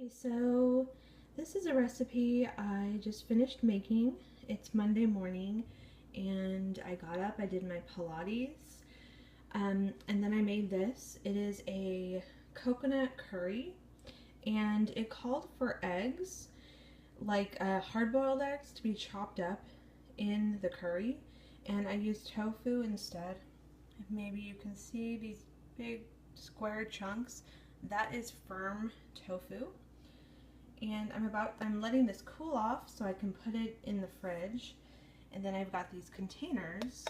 Okay, so this is a recipe I just finished making. It's Monday morning and I got up, I did my Pilates, and then I made this. It is a coconut curry and it called for eggs, like hard-boiled eggs, to be chopped up in the curry, and I used tofu instead. Maybe you can see these big square chunks. That is firm tofu. And I'm letting this cool off so I can put it in the fridge. And then I've got these containers.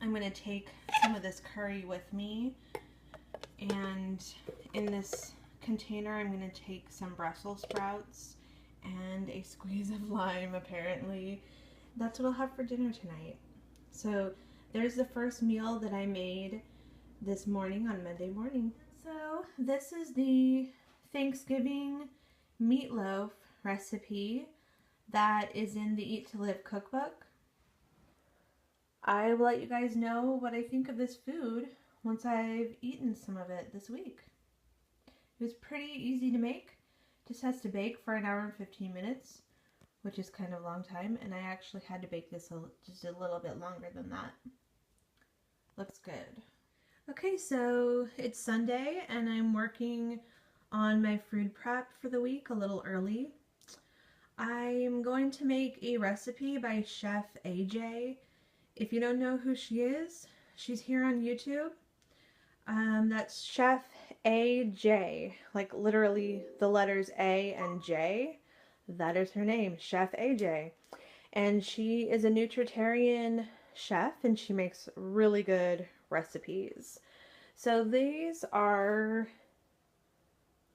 I'm going to take some of this curry with me, and in this container I'm going to take some Brussels sprouts and a squeeze of lime. Apparently that's what I'll have for dinner tonight. So there's the first meal that I made this morning on Monday morning. So this is the Thanksgiving meatloaf recipe that is in the Eat to Live cookbook. I will let you guys know what I think of this food once I've eaten some of it this week. It was pretty easy to make. Just has to bake for 1 hour and 15 minutes, which is kind of a long time, and I actually had to bake this just a little bit longer than that. Looks good. Okay, so it's Sunday and I'm working on my food prep for the week a little early. I'm going to make a recipe by Chef AJ. If you don't know who she is, she's here on YouTube. That's Chef AJ, like literally the letters A and J. That is her name, Chef AJ. And she is a Nutritarian chef and she makes really good recipes. So these are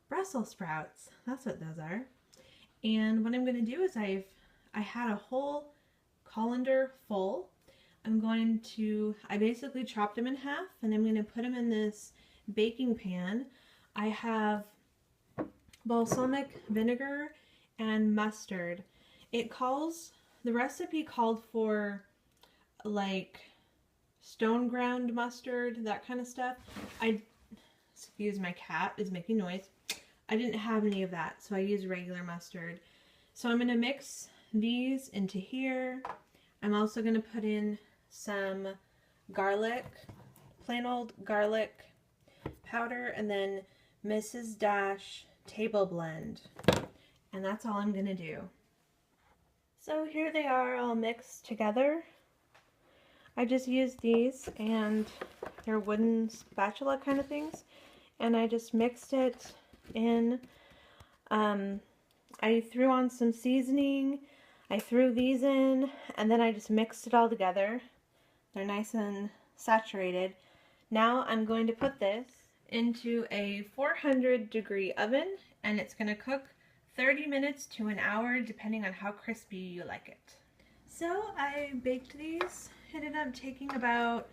Brussels sprouts. That's what those are. And what I'm going to do is I had a whole colander full. I basically chopped them in half and I'm going to put them in this baking pan. I have balsamic vinegar and mustard. The recipe called for like stone ground mustard, that kind of stuff. Excuse, my cat is making noise. I didn't have any of that, so I used regular mustard. So I'm going to mix these into here. I'm also going to put in some garlic, plain old garlic powder, and then Mrs. Dash table blend. And that's all I'm going to do. So here they are all mixed together. I just used these, and they're wooden spatula kind of things, and I just mixed it in. I threw on some seasoning, I threw these in, and then I just mixed it all together. They're nice and saturated. Now I'm going to put this into a 400-degree oven, and it's going to cook 30 minutes to an hour depending on how crispy you like it. So I baked these. Ended up taking about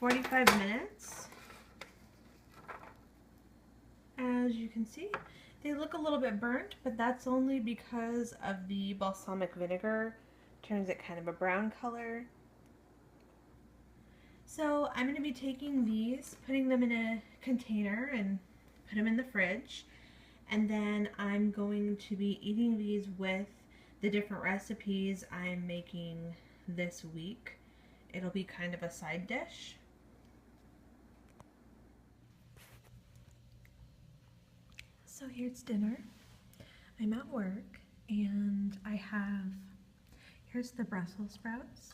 45 minutes. As you can see, they look a little bit burnt, but that's only because of the balsamic vinegar. Turns it kind of a brown color. So I'm going to be taking these, putting them in a container and put them in the fridge, and then I'm going to be eating these with the different recipes I'm making this week. It'll be kind of a side dish. So here's dinner. I'm at work and here's the Brussels sprouts.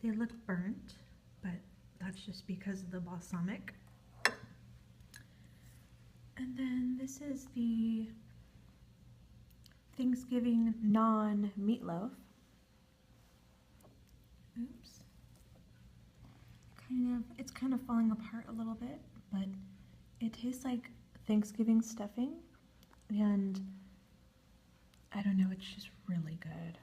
They look burnt, but that's just because of the balsamic. And then this is the Thanksgiving non-meatloaf. Oops. It's kind of falling apart a little bit, but it tastes like Thanksgiving stuffing, and I don't know, it's just really good.